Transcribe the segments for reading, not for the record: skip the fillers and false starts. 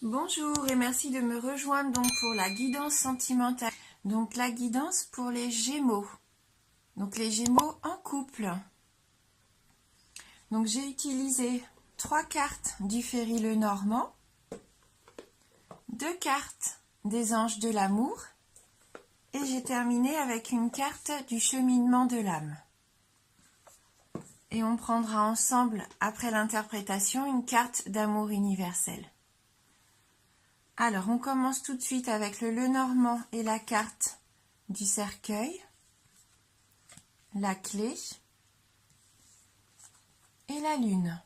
Bonjour et merci de me rejoindre donc pour la guidance sentimentale. Donc la guidance pour les Gémeaux. Donc les Gémeaux en couple. Donc j'ai utilisé 3 cartes du Féry Lenormand, 2 cartes des Anges de l'amour et j'ai terminé avec une carte du cheminement de l'âme. Et on prendra ensemble, après l'interprétation, une carte d'amour universel. Alors, on commence tout de suite avec le Lenormand et la carte du cercueil, la clé et la lune.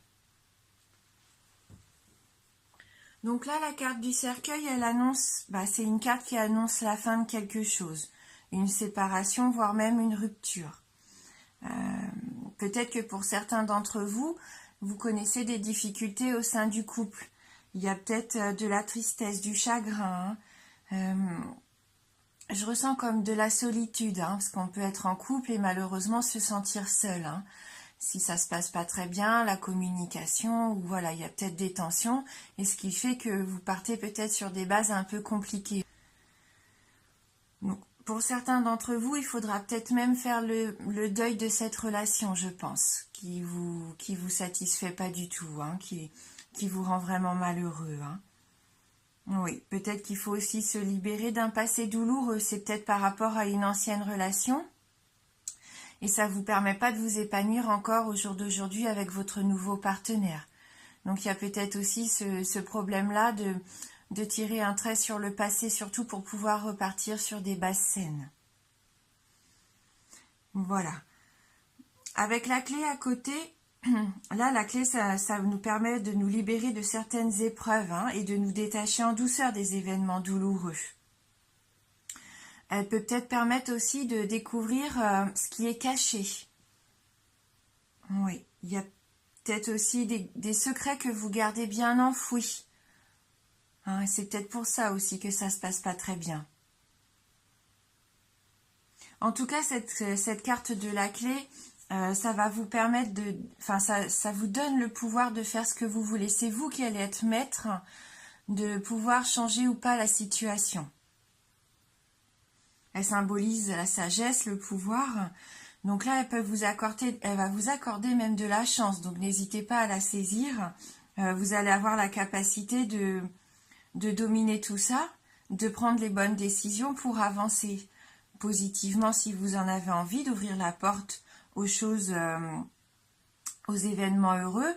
Donc là, la carte du cercueil, elle annonce, c'est une carte qui annonce la fin de quelque chose, une séparation, voire même une rupture. Peut-être que pour certains d'entre vous, vous connaissez des difficultés au sein du couple. Il y a peut-être de la tristesse, du chagrin. Je ressens comme de la solitude, parce qu'on peut être en couple et malheureusement se sentir seul. Si ça se passe pas très bien, la communication, ou voilà, il y a peut-être des tensions, et ce qui fait que vous partez peut-être sur des bases un peu compliquées. Donc, pour certains d'entre vous, il faudra peut-être même faire le deuil de cette relation, je pense, qui vous satisfait pas du tout, qui vous rend vraiment malheureux. Oui, peut-être qu'il faut aussi se libérer d'un passé douloureux, c'est peut-être par rapport à une ancienne relation, et ça ne vous permet pas de vous épanouir encore au jour d'aujourd'hui avec votre nouveau partenaire. Donc il y a peut-être aussi ce problème-là de tirer un trait sur le passé, surtout pour pouvoir repartir sur des bases saines. Voilà. Avec la clé à côté, là la clé ça nous permet de nous libérer de certaines épreuves et de nous détacher en douceur des événements douloureux. Elle peut peut-être permettre aussi de découvrir ce qui est caché. Oui, il y a peut-être aussi des secrets que vous gardez bien enfouis. C'est peut-être pour ça aussi que ça se passe pas très bien. En tout cas, cette carte de la clé, ça va vous permettre ça vous donne le pouvoir de faire ce que vous voulez. C'est vous qui allez être maître de pouvoir changer ou pas la situation. Elle symbolise la sagesse, le pouvoir. Donc là, elle va vous accorder même de la chance. Donc n'hésitez pas à la saisir. Vous allez avoir la capacité de dominer tout ça, de prendre les bonnes décisions pour avancer positivement si vous en avez envie, d'ouvrir la porte aux choses, aux événements heureux.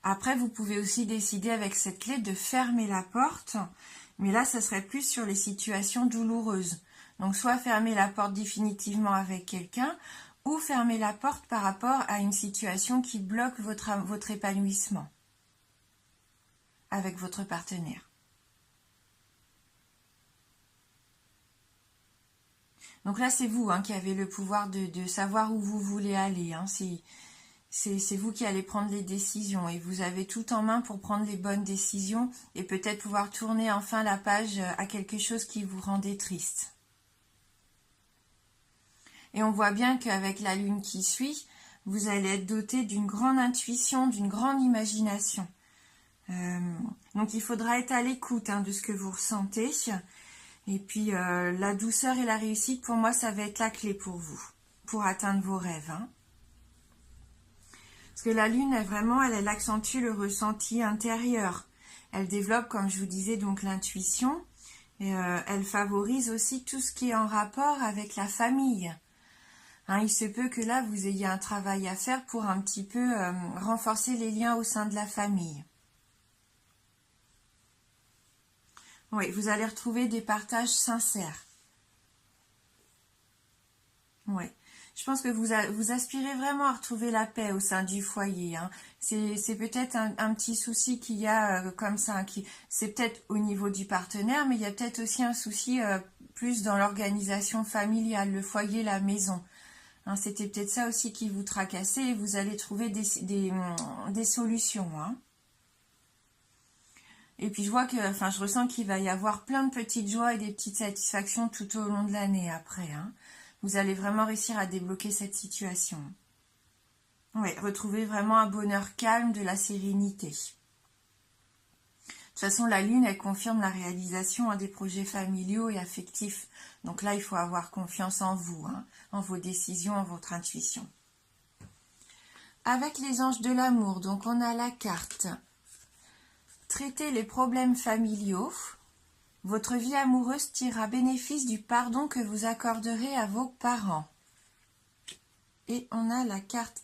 Après, vous pouvez aussi décider avec cette clé de fermer la porte, mais là, ça serait plus sur les situations douloureuses. Donc, soit fermer la porte définitivement avec quelqu'un, ou fermer la porte par rapport à une situation qui bloque votre épanouissement avec votre partenaire. Donc là, c'est vous qui avez le pouvoir de savoir où vous voulez aller. C'est vous qui allez prendre les décisions et vous avez tout en main pour prendre les bonnes décisions et peut-être pouvoir tourner enfin la page à quelque chose qui vous rendait triste. Et on voit bien qu'avec la lune qui suit, vous allez être doté d'une grande intuition, d'une grande imagination. Donc il faudra être à l'écoute de ce que vous ressentez. Et puis la douceur et la réussite, pour moi, ça va être la clé pour vous, pour atteindre vos rêves. Parce que la lune, elle accentue le ressenti intérieur. Elle développe, comme je vous disais, donc l'intuition. Et elle favorise aussi tout ce qui est en rapport avec la famille. Il se peut que là, vous ayez un travail à faire pour un petit peu renforcer les liens au sein de la famille. Oui, vous allez retrouver des partages sincères. Oui, je pense que vous aspirez vraiment à retrouver la paix au sein du foyer. C'est peut-être un petit souci qu'il y a comme ça. C'est peut-être au niveau du partenaire, mais il y a peut-être aussi un souci plus dans l'organisation familiale, le foyer, la maison. C'était peut-être ça aussi qui vous tracassait et vous allez trouver des solutions. Et puis je ressens qu'il va y avoir plein de petites joies et des petites satisfactions tout au long de l'année après. Vous allez vraiment réussir à débloquer cette situation. Oui, retrouver vraiment un bonheur calme, de la sérénité. De toute façon, la lune, elle confirme la réalisation des projets familiaux et affectifs. Donc là, il faut avoir confiance en vous, en vos décisions, en votre intuition. Avec les anges de l'amour, donc on a la carte « Traiter les problèmes familiaux ». Votre vie amoureuse tirera bénéfice du pardon que vous accorderez à vos parents. Et on a la carte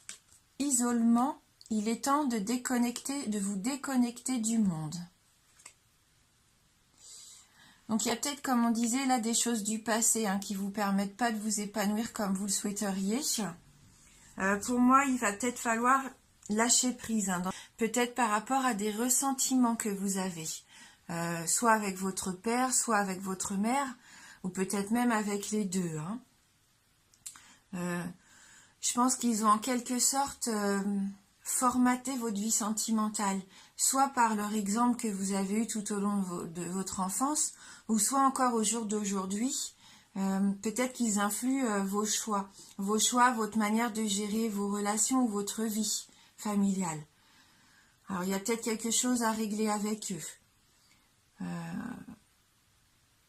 « Isolement ». Il est temps de vous déconnecter du monde. Donc il y a peut-être, comme on disait là, des choses du passé qui ne vous permettent pas de vous épanouir comme vous le souhaiteriez. Pour moi, il va peut-être falloir lâcher prise, peut-être par rapport à des ressentiments que vous avez, soit avec votre père, soit avec votre mère, ou peut-être même avec les deux. Je pense qu'ils ont en quelque sorte formaté votre vie sentimentale, soit par leur exemple que vous avez eu tout au long de votre enfance, ou soit encore au jour d'aujourd'hui. Peut-être qu'ils influent vos choix, votre manière de gérer vos relations ou votre vie familiale. Alors il y a peut-être quelque chose à régler avec eux.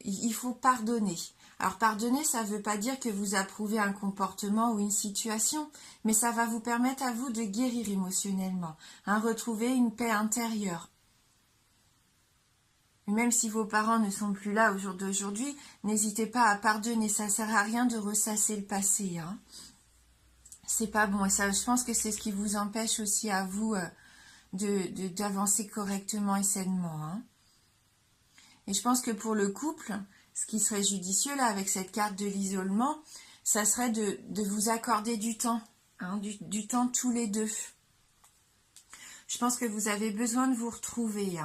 Il faut pardonner. Alors pardonner, ça ne veut pas dire que vous approuvez un comportement ou une situation, mais ça va vous permettre à vous de guérir émotionnellement, retrouver une paix intérieure. Même si vos parents ne sont plus là au jour d'aujourd'hui, n'hésitez pas à pardonner, ça ne sert à rien de ressasser le passé. C'est pas bon, et ça, je pense que c'est ce qui vous empêche aussi à vous d'avancer correctement et sainement. Et je pense que pour le couple, ce qui serait judicieux là avec cette carte de l'isolement, ça serait de vous accorder du temps, du temps tous les deux. Je pense que vous avez besoin de vous retrouver.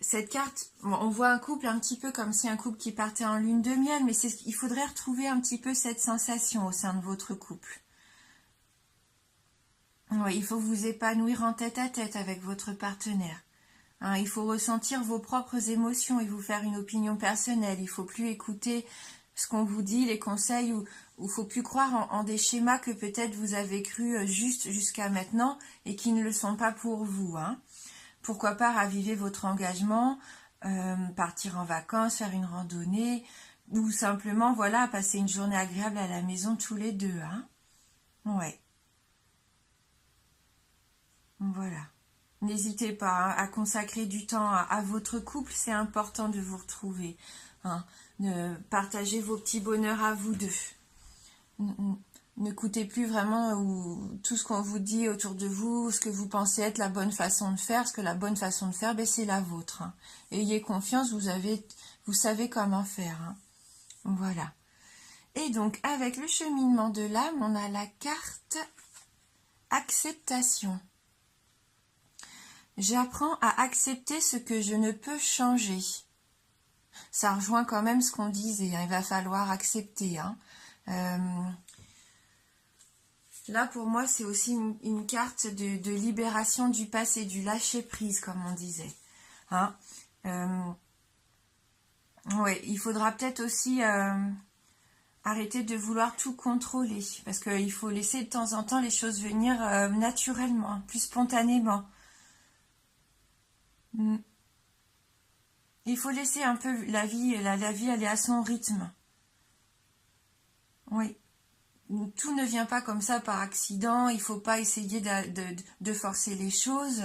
Cette carte, on voit un couple un petit peu comme si un couple qui partait en lune de miel, mais il faudrait retrouver un petit peu cette sensation au sein de votre couple. Oui, il faut vous épanouir en tête-à-tête avec votre partenaire. Il faut ressentir vos propres émotions et vous faire une opinion personnelle. Il ne faut plus écouter ce qu'on vous dit, les conseils, ou il ne faut plus croire en des schémas que peut-être vous avez cru juste jusqu'à maintenant et qui ne le sont pas pour vous. Pourquoi pas raviver votre engagement, partir en vacances, faire une randonnée, ou simplement voilà passer une journée agréable à la maison tous les deux. Ouais. Voilà. N'hésitez pas à consacrer du temps à votre couple, c'est important de vous retrouver, de partager vos petits bonheurs à vous deux. N'écoutez plus vraiment tout ce qu'on vous dit autour de vous, ce que vous pensez être la bonne façon de faire, parce que la bonne façon de faire, c'est la vôtre. Ayez confiance, vous savez comment faire. Voilà. Et donc, avec le cheminement de l'âme, on a la carte acceptation. J'apprends à accepter ce que je ne peux changer. Ça rejoint quand même ce qu'on disait, il va falloir accepter. Là, pour moi, c'est aussi une carte de libération du passé, du lâcher-prise, comme on disait. Ouais, il faudra peut-être aussi arrêter de vouloir tout contrôler, parce qu'il faut laisser de temps en temps les choses venir naturellement, plus spontanément. Il faut laisser un peu la vie aller à son rythme. Oui. Tout ne vient pas comme ça par accident, il ne faut pas essayer de forcer les choses.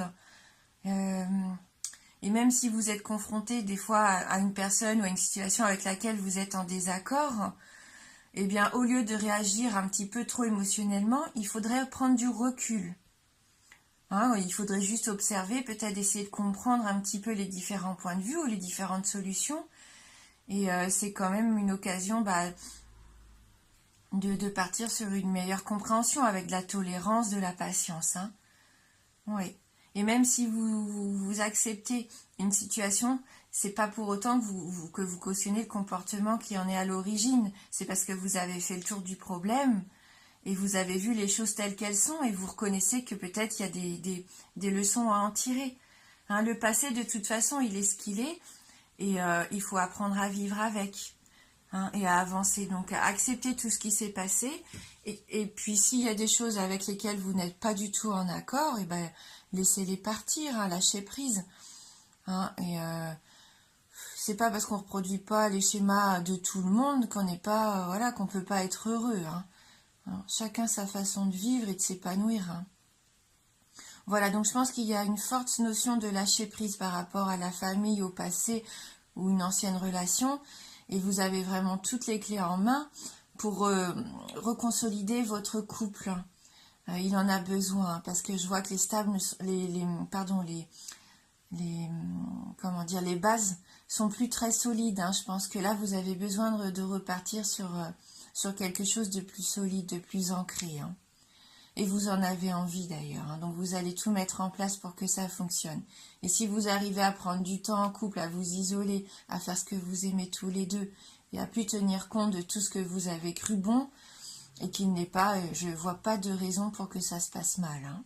Et même si vous êtes confronté des fois à une personne ou à une situation avec laquelle vous êtes en désaccord, eh bien au lieu de réagir un petit peu trop émotionnellement, il faudrait prendre du recul. Il faudrait juste observer, peut-être essayer de comprendre un petit peu les différents points de vue ou les différentes solutions. Et c'est quand même une occasion de partir sur une meilleure compréhension avec de la tolérance, de la patience. Oui. Et même si vous acceptez une situation, c'est pas pour autant que vous cautionnez le comportement qui en est à l'origine. C'est parce que vous avez fait le tour du problème et vous avez vu les choses telles qu'elles sont et vous reconnaissez que peut-être il y a des leçons à en tirer. Le passé, de toute façon, il est ce qu'il est et il faut apprendre à vivre avec et à avancer. Donc, à accepter tout ce qui s'est passé et puis s'il y a des choses avec lesquelles vous n'êtes pas du tout en accord, laissez-les partir, hein, lâchez prise. Hein, et c'est pas parce qu'on reproduit pas les schémas de tout le monde qu'on n'est pas, voilà, qu'on peut pas être heureux. Hein. Alors, chacun sa façon de vivre et de s'épanouir. Hein. Voilà, donc je pense qu'il y a une forte notion de lâcher prise par rapport à la famille, au passé ou une ancienne relation. Et vous avez vraiment toutes les clés en main pour reconsolider votre couple. Il en a besoin parce que je vois que les bases sont plus très solides. Hein. Je pense que là, vous avez besoin de repartir sur quelque chose de plus solide, de plus ancré. Hein. Et vous en avez envie d'ailleurs. Hein. Donc vous allez tout mettre en place pour que ça fonctionne. Et si vous arrivez à prendre du temps en couple, à vous isoler, à faire ce que vous aimez tous les deux, et à plus tenir compte de tout ce que vous avez cru bon, et qu'il n'est pas, je ne vois pas de raison pour que ça se passe mal. Hein.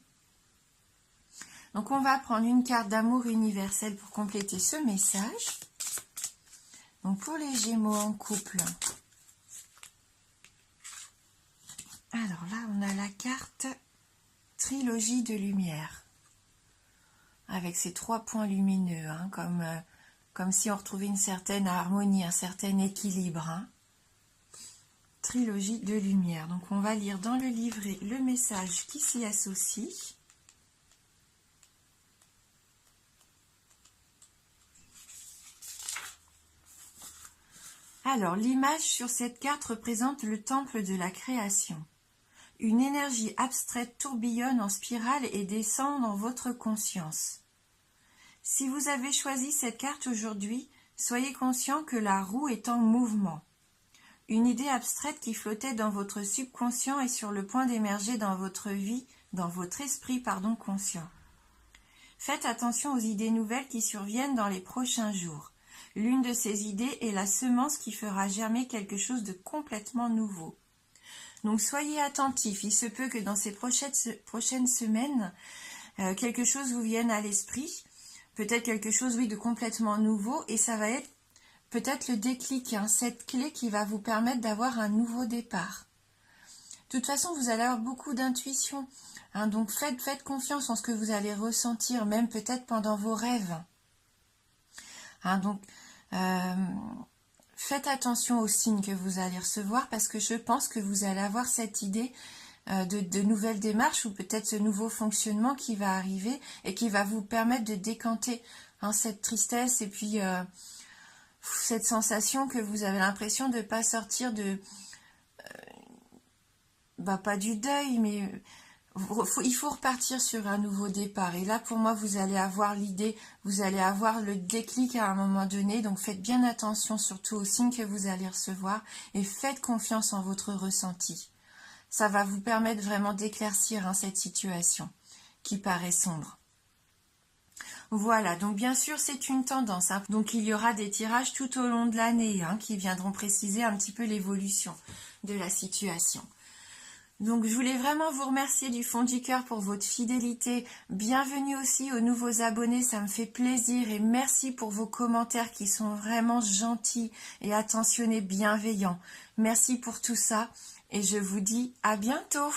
Donc on va prendre une carte d'amour universel pour compléter ce message. Donc pour les Gémeaux en couple. Alors là, on a la carte Trilogie de lumière. Avec ces 3 points lumineux, hein, comme si on retrouvait une certaine harmonie, un certain équilibre. Hein. Trilogie de lumière. Donc on va lire dans le livret le message qui s'y associe. Alors, l'image sur cette carte représente le temple de la création. Une énergie abstraite tourbillonne en spirale et descend dans votre conscience. Si vous avez choisi cette carte aujourd'hui, soyez conscient que la roue est en mouvement. Une idée abstraite qui flottait dans votre subconscient est sur le point d'émerger dans votre vie, dans votre esprit, conscient. Faites attention aux idées nouvelles qui surviennent dans les prochains jours. L'une de ces idées est la semence qui fera germer quelque chose de complètement nouveau. Donc soyez attentifs, il se peut que dans ces prochaines semaines, quelque chose vous vienne à l'esprit, peut-être quelque chose, oui, de complètement nouveau, et ça va être peut-être le déclic, hein, cette clé qui va vous permettre d'avoir un nouveau départ. De toute façon, vous allez avoir beaucoup d'intuition, hein, donc faites confiance en ce que vous allez ressentir, même peut-être pendant vos rêves. Hein, donc, faites attention aux signes que vous allez recevoir parce que je pense que vous allez avoir cette idée de nouvelles démarches ou peut-être ce nouveau fonctionnement qui va arriver et qui va vous permettre de décanter cette tristesse et puis cette sensation que vous avez l'impression de ne pas sortir de... pas du deuil, mais... il faut repartir sur un nouveau départ. Et là, pour moi, vous allez avoir l'idée, vous allez avoir le déclic à un moment donné. Donc, faites bien attention surtout aux signes que vous allez recevoir et faites confiance en votre ressenti. Ça va vous permettre vraiment d'éclaircir cette situation qui paraît sombre. Voilà, donc bien sûr, c'est une tendance. Hein. Donc, il y aura des tirages tout au long de l'année qui viendront préciser un petit peu l'évolution de la situation. Donc, je voulais vraiment vous remercier du fond du cœur pour votre fidélité. Bienvenue aussi aux nouveaux abonnés, ça me fait plaisir. Et merci pour vos commentaires qui sont vraiment gentils et attentionnés, bienveillants. Merci pour tout ça et je vous dis à bientôt.